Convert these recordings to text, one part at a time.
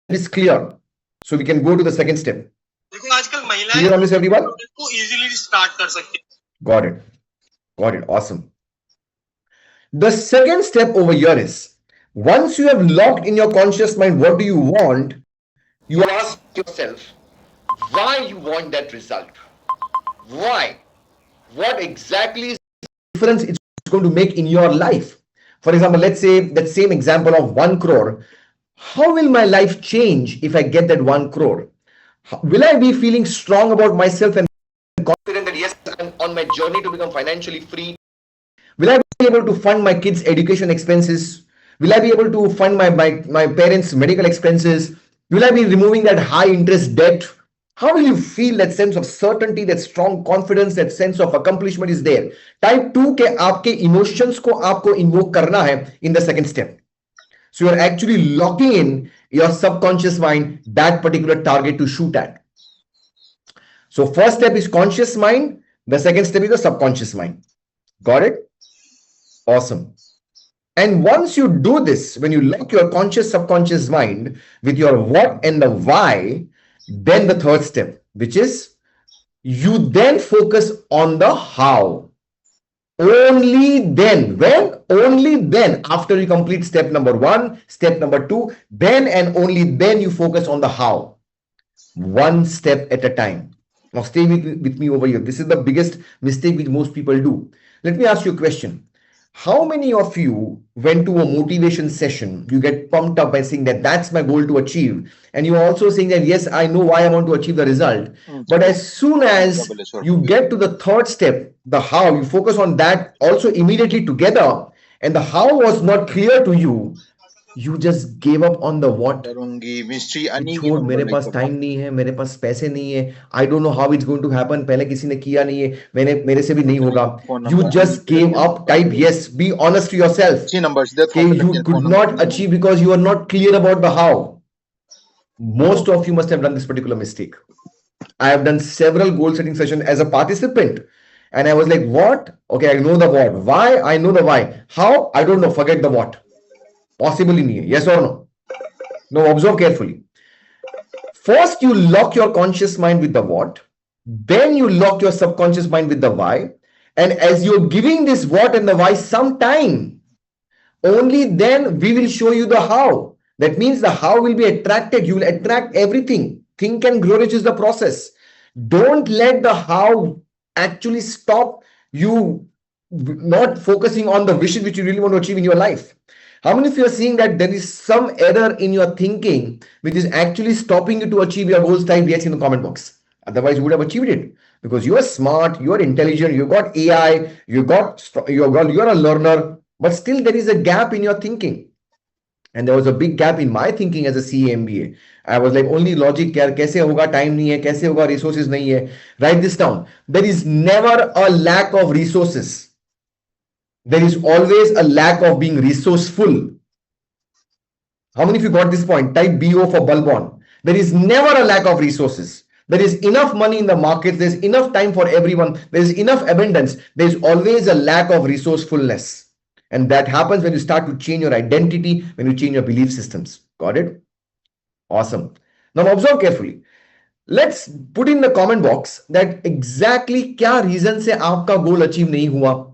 is clear. So we can go to the second step. Clear on this, everyone? easily start कर सकते हैं. Got it. Got it. Awesome. The second step over here is, once you have locked in your conscious mind what do you want, you ask yourself why you want that result. Why? What exactly is the difference it's going to make in your life? For example, let's say that same example of 1 crore. How will my life change if I get that 1 crore? Will I be feeling strong about myself and confident that yes, I'm on my journey to become financially free? Will I be able to fund my kids' education expenses? Will I be able to fund my parents' medical expenses? Will I be removing that high interest debt? How will you feel that sense of certainty, that strong confidence, that sense of accomplishment is there? Type 2 के आपके emotions को आपको invoke करना है in the second step. So you are actually locking in your subconscious mind that particular target to shoot at. So first step is conscious mind. The second step is the subconscious mind. Got it? Awesome. And once you do this, when you lock your conscious subconscious mind with your what and the why, then the third step, which is you then focus on the how. Only then, when? Only then, after you complete step number 1, step number 2, then and only then you focus on the how. One step at a time. Now stay with me over here. This is the biggest mistake which most people do. Let me ask you a question. How many of you went to a motivation session? You get pumped up by saying that that's my goal to achieve. And you're also saying that, yes, I know why I want to achieve the result. But as soon as you get to the third step, the how, you focus on that also immediately together. And the how was not clear to you. You just gave up on the what. छोड़, मेरे पास time नहीं है, मेरे पास पैसे नहीं है, I don't know how it's going to happen, पहले किसी ने किया नहीं है, मेरे से भी नहीं होगा. You just gave up. Type yes. Be honest to yourself. Okay, you could not achieve because you are not clear about the how. Most of you must have done this particular mistake. I have done several goal setting sessions as a participant. And I was like, what? Okay, I know the what. Why? I know the why. How? I don't know. Forget the what. Possibly nahi hai. Yes or no? Now observe carefully. First, you lock your conscious mind with the what. Then you lock your subconscious mind with the why. And as you're giving this what and the why some time, only then we will show you the how. That means the how will be attracted. You will attract everything. Think and grow rich is the process. Don't let the how actually stop you not focusing on the wishes which you really want to achieve in your life. How many of you are seeing that there is some error in your thinking which is actually stopping you to achieve your goals? Type yes in the comment box. Otherwise, you would have achieved it because you are smart, you are intelligent, you got AI, you are a learner, but still there is a gap in your thinking. And there was a big gap in my thinking as a CA MBA. I was like, only logic, yaar, kaise hoga, time nahi hai, kaise hoga, resources nahi hai. Write this down. There is never a lack of resources. There is always a lack of being resourceful. How many of you got this point? Type BO for bulb on. There is never a lack of resources. There is enough money in the market. There's enough time for everyone. There's enough abundance. There's always a lack of resourcefulness. And that happens when you start to change your identity, when you change your belief systems. Got it? Awesome. Now observe carefully. Let's put in the comment box that exactly क्या reason से आपका goal achieve नहीं हुआ.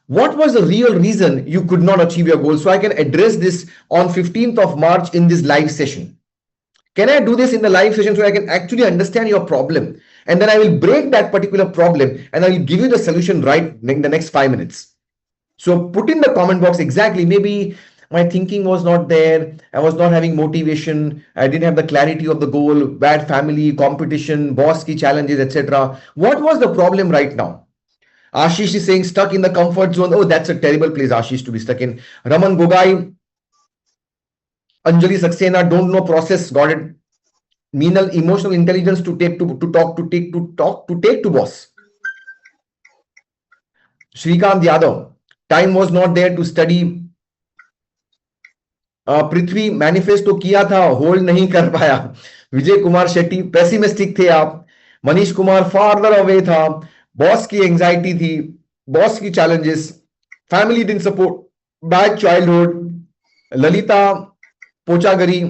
What was the real reason you could not achieve your goal? So I can address this on 15th of March in this live session. Can I do this in the live session so I can actually understand your problem? And then I will break that particular problem and I will give you the solution right in the next 5 minutes. So put in the comment box exactly, maybe my thinking was not there. I was not having motivation. I didn't have the clarity of the goal, bad family, competition, boss key challenges, etc. What was the problem right now? Ashish is saying stuck in the comfort zone. Oh, that's a terrible place, Ashish, to be stuck in. Raman Gogai, Anjali Saxena, don't know process, got it. Meenal, emotional intelligence to take to boss. Shrikant Yadav, time was not there to study. Prithvi manifest तो किया था, hold नहीं कर पाया. Vijay Kumar Shetty, pessimistic थे आप. Manish Kumar farther away था. Boss की एंजाइटी थी, बॉस की challenges, family didn't support, bad childhood. Lalita Pochagari,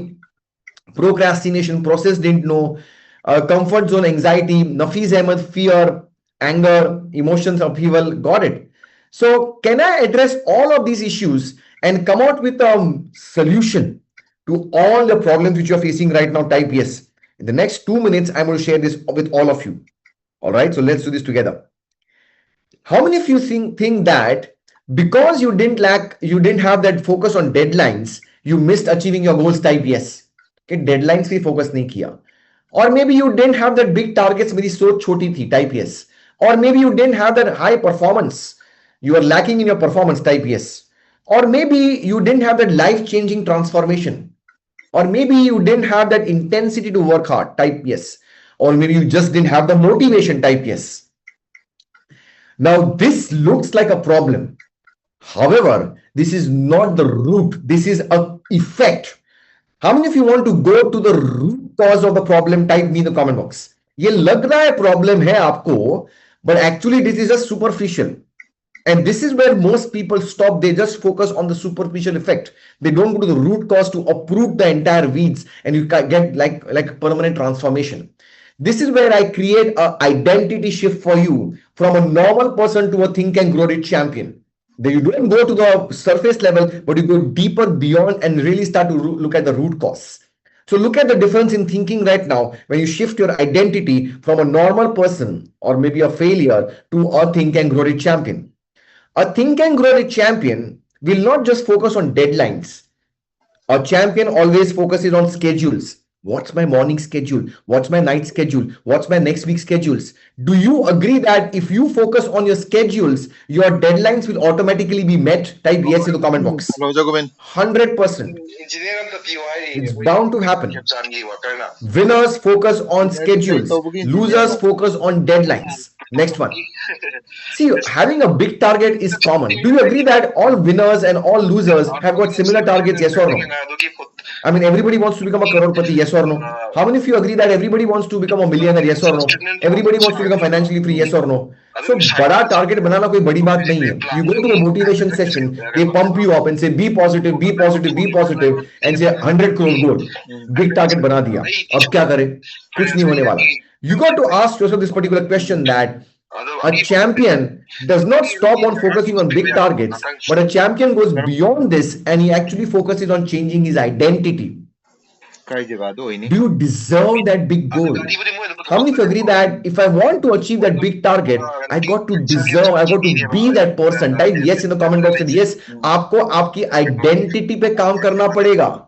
procrastination, process didn't know, comfort zone anxiety, Nafis Ahmed fear, anger, emotions upheaval. Got it. So can I address all of these issues and come out with a solution to all the problems which you're facing right now? Type yes. In the next 2 minutes, I'm going to share this with all of you. All right, so let's do this together. How many of you think that because you didn't have that focus on deadlines, you missed achieving your goals? Type yes. Okay, deadlines पे focus नहीं किया. Or maybe you didn't have that big targets, मेरी सोच छोटी थी. Type yes. Or maybe you didn't have that high performance. You are lacking in your performance. Type yes. Or maybe you didn't have that life-changing transformation. Or maybe you didn't have that intensity to work hard. Type yes. Or maybe you just didn't have the motivation. Type yes. Now, this looks like a problem. However, this is not the root. This is an effect. How many of you want to go to the root cause of the problem? Type me in the comment box. ये लग रहा है problem है आपको, but actually this is just superficial. And this is where most people stop. They just focus on the superficial effect. They don't go to the root cause to uproot the entire weeds, and you get like permanent transformation. This is where I create an identity shift for you from a normal person to a think and grow rich champion. Then you don't go to the surface level, but you go deeper beyond and really start to look at the root cause. So look at the difference in thinking right now when you shift your identity from a normal person or maybe a failure to a think and grow rich champion. A think and grow rich champion will not just focus on deadlines. A champion always focuses on schedules. What's my morning schedule? What's my night schedule? What's my next week's schedules? Do you agree that if you focus on your schedules, your deadlines will automatically be met? Type yes in the comment box. 100%. It's bound to happen. Winners focus on schedules. Losers focus on deadlines. Next one. See, having a big target is common. Do you agree that all winners and all losers have got similar targets? Yes or no? I mean, everybody wants to become a crorepati, yes or no? How many of you agree that everybody wants to become a millionaire, yes or no? Everybody wants to become financially free, yes or no? So, बड़ा target बनाना कोई बड़ी बात नहीं है. You go to a motivation session, they pump you up and say, be positive, be positive, be positive, and say 100 crore goal. Big target बना दिया. अब क्या करे? कुछ नहीं होने वाला. You got to ask yourself this particular question that a champion does not stop on focusing on big targets, but a champion goes beyond this and he actually focuses on changing his identity. Do you deserve that big goal? How many of you agree that if I want to achieve that big target, I got to deserve, I got to be that person? Type yes in the comment box and yes, आपको आपकी identity पे काम करना पड़ेगा.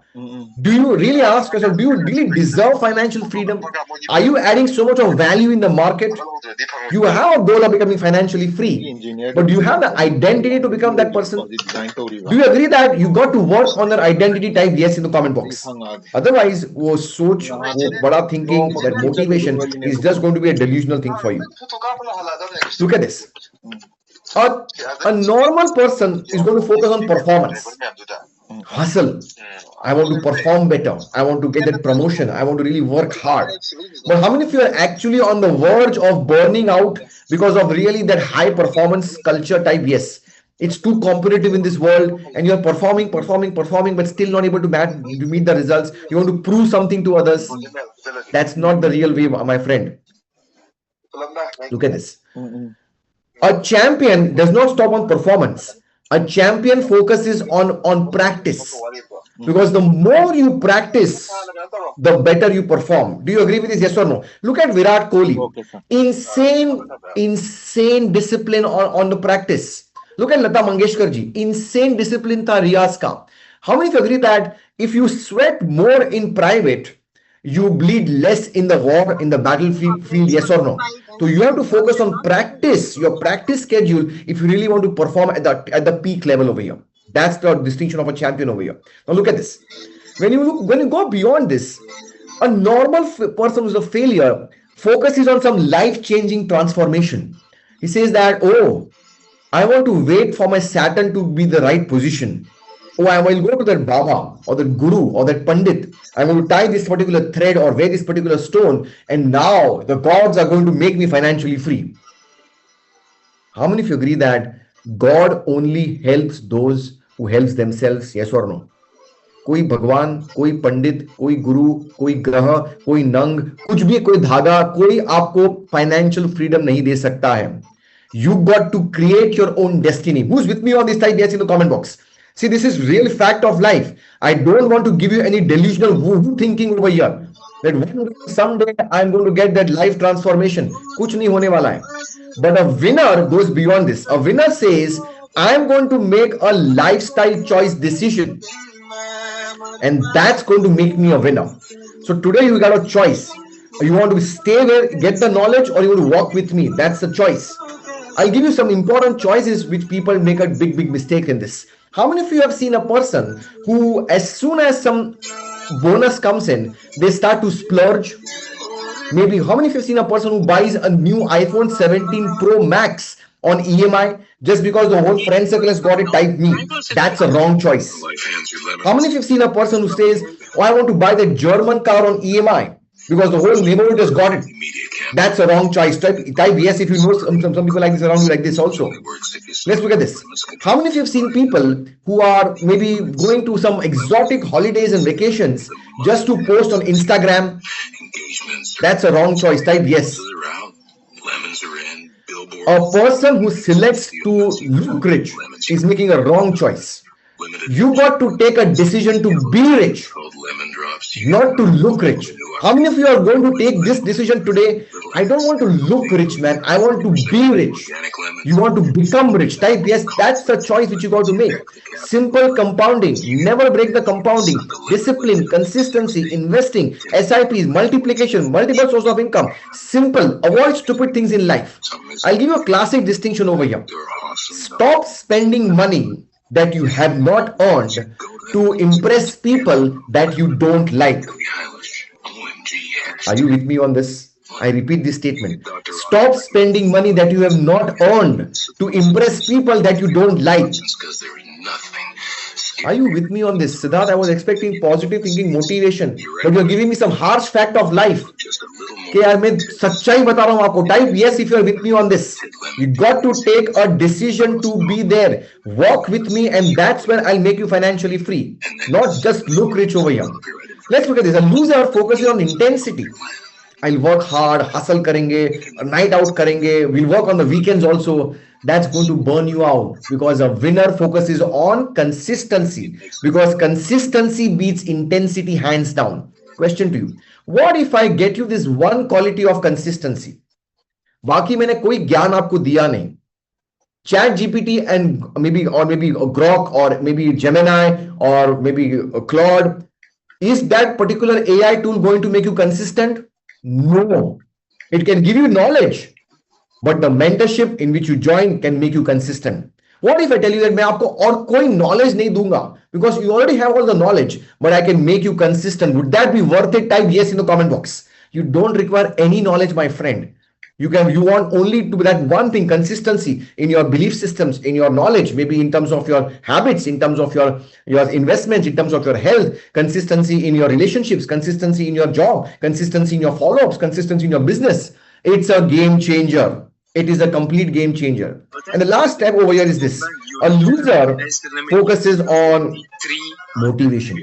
Do you really ask yourself, do you really deserve financial freedom? Are you adding so much of value in the market? You have a goal of becoming financially free, but do you have the identity to become that person? Do you agree that you got to work on your identity? Type yes in the comment box. Otherwise, वो सोच, वो बड़ा thinking, that motivation is just going to be a delusional thing for you. Look at this. A normal person is going to focus on performance. Hustle. I want to perform better. I want to get that promotion. I want to really work hard. But how many of you are actually on the verge of burning out because of really that high performance culture? Type yes. It's too competitive in this world and you're performing, but still not able to meet the results. You want to prove something to others. That's not the real way, my friend. Look at this. A champion does not stop on performance. A champion focuses on practice. Because the more you practice, the better you perform. Do you agree with this? Yes or no? Look at Virat Kohli. Insane discipline on the practice. Look at Lata Mangeshkar ji. Insane discipline tha riyaz ka. How many of you agree that if you sweat more in private, you bleed less in the war, in the battlefield? Yes or no? So you have to focus on practice, your practice schedule, if you really want to perform at the peak level over here. That's the distinction of a champion over here. Now look at this. When you go beyond this, a normal person who's a failure focuses on some life-changing transformation. He says that, oh, I want to wait for my Saturn to be the right position. Oh, I will go to that Baba or that Guru or that Pandit. I want to tie this particular thread or wear this particular stone, and now the gods are going to make me financially free. How many of you agree that God only helps those who helps themselves? Yes or no? कोई भगवान, कोई पंडित, कोई गुरु, कोई ग्रह, कोई नंग, कुछ भी, कोई धागा, कोई आपको फाइनेंशियल फ्रीडम नहीं दे सकता है. You got to create your own destiny. Who's with me on this? Type yes in the comment box. See, this is real fact of life. I don't want to give you any delusional woo thinking over here that one day, someday I'm going to get that life transformation. कुछ नहीं होने वाला है. But a winner goes beyond this. A winner says, I'm going to make a lifestyle choice decision, and that's going to make me a winner. So today you got a choice. You want to stay where, get the knowledge, or you want to walk with me. That's the choice. I'll give you some important choices which people make a big mistake in this. How many of you have seen a person who, as soon as some bonus comes in, they start to splurge? Maybe how many of you have seen a person who buys a new iPhone 17 Pro Max on EMI just because the whole friend circle has got it? Type me. That's a wrong choice. How many of you have seen a person who says, oh, I want to buy that German car on EMI because the whole neighborhood has got it? That's a wrong choice. Type yes if you know some people like this around you like this also. Let's look at this. How many of you have seen people who are maybe going to some exotic holidays and vacations just to post on Instagram? That's a wrong choice. Type yes. A person who selects to look rich is making a wrong choice. You got to take a decision to be rich, not to look rich. How many of you are going to take this decision today? I don't want to look rich, man. I want to be rich. You want to become rich. Type yes. That's the choice which you got to make. Simple compounding. Never break the compounding. Discipline, consistency, investing, SIPs, multiplication, multiple source of income. Simple. Avoid stupid things in life. I'll give you a classic distinction over here. Stop spending money that you have not earned to impress people that you don't like. Are you with me on this? I repeat this statement. Stop spending money that you have not earned to impress people that you don't like. Are you with me on this? Siddharth, I was expecting positive thinking, motivation, but you're giving me some harsh fact of life. कि यार मैं सच्चाई बता रहा हूं आपको. Type yes if you're with me on this. You got to take a decision to be there. Walk with me, and that's when I'll make you financially free. Not just look rich over here. Let's look at this. A loser focuses on intensity. I'll work hard, hustle karenge, night out karenge, we'll work on the weekends also. That's going to burn you out, because a winner focuses on consistency, because consistency beats intensity hands down. Question to you. What if I get you this one quality of consistency? बाकी मैंने कोई ज्ञान आपको दिया नहीं. Chat GPT and maybe Grok or maybe Gemini or maybe Claude, is that particular AI tool going to make you consistent? No. It can give you knowledge, but the mentorship in which you join can make you consistent. What if I tell you that मैं आपको और कोई knowledge नहीं दूंगा, because you already have all the knowledge, but I can make you consistent? Would that be worth it? Type yes in the comment box. You don't require any knowledge, my friend. You want only to that one thing, consistency in your belief systems, in your knowledge, maybe in terms of your habits, in terms of your investments, in terms of your health, consistency in your relationships, consistency in your job, consistency in your follow-ups, consistency in your business. It's a game changer. It is a complete game changer. And the last step over here is this. A loser focuses on motivation,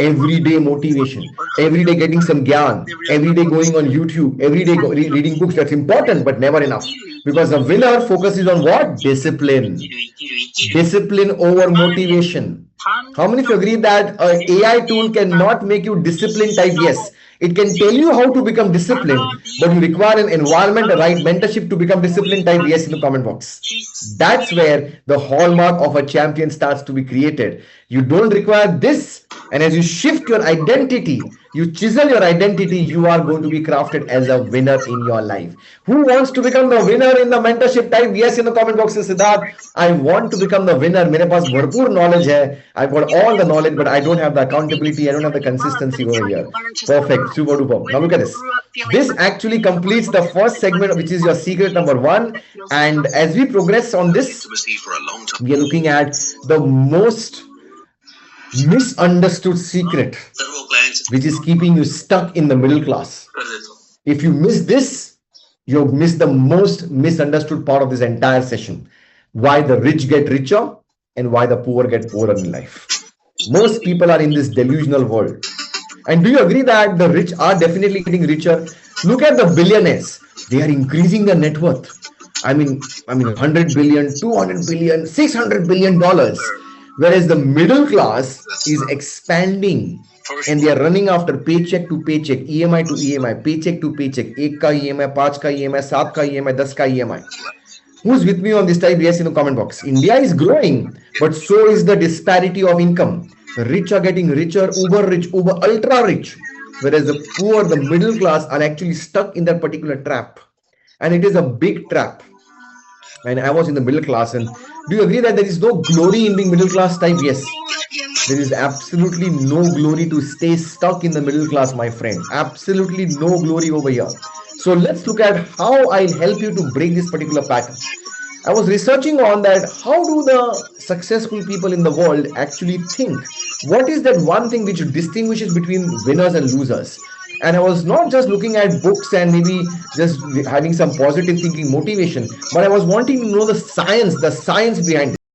everyday motivation, every day getting some gyan, every day going on YouTube, every day reading books. That's important, but never enough. Because the winner focuses on what? Discipline. Discipline over motivation. How many of you agree that an AI tool cannot make you disciplined? Type yes. It can tell you how to become disciplined, but you require an environment, a right mentorship to become disciplined. Type yes in the comment box. That's where the hallmark of a champion starts to be created. You don't require this, and as you shift your identity, you chisel your identity, you are going to be crafted as a winner in your life. Who wants to become the winner in the mentorship? Type yes in the comment box. Siddharth, I want to become the winner. मेरे पास भरपूर knowledge है. I've got all the knowledge, but I don't have the accountability. I don't have the consistency over here. Perfect. Super duper. Now look at this. This actually completes the first segment, which is your secret number 1. And as we progress on this, we are looking at the most misunderstood secret, which is keeping you stuck in the middle class. If you miss this, you've missed the most misunderstood part of this entire session. Why the rich get richer and why the poor get poorer in life. Most people are in this delusional world. And do you agree that the rich are definitely getting richer? Look at the billionaires. They are increasing their net worth. I mean 100 billion, 200 billion, 600 billion dollars. Whereas the middle class is expanding and they are running after paycheck to paycheck, EMI to EMI, paycheck to paycheck, एक का EMI, पांच का EMI, सात का EMI, 10 का EMI. Who's with me on this? Type yes in the comment box. India is growing, but so is the disparity of income. The rich are getting richer, uber, ultra rich, whereas the poor, the middle class are actually stuck in that particular trap. And it is a big trap. And I was in the middle class. And do you agree that there is no glory in being middle class? Type yes. There is absolutely no glory to stay stuck in the middle class, my friend. Absolutely no glory over here. So let's look at how I'll help you to break this particular pattern. I was researching on that. How do the successful people in the world actually think? What is that one thing which distinguishes between winners and losers? And I was not just looking at books and maybe just having some positive thinking motivation, but I was wanting to know the science behind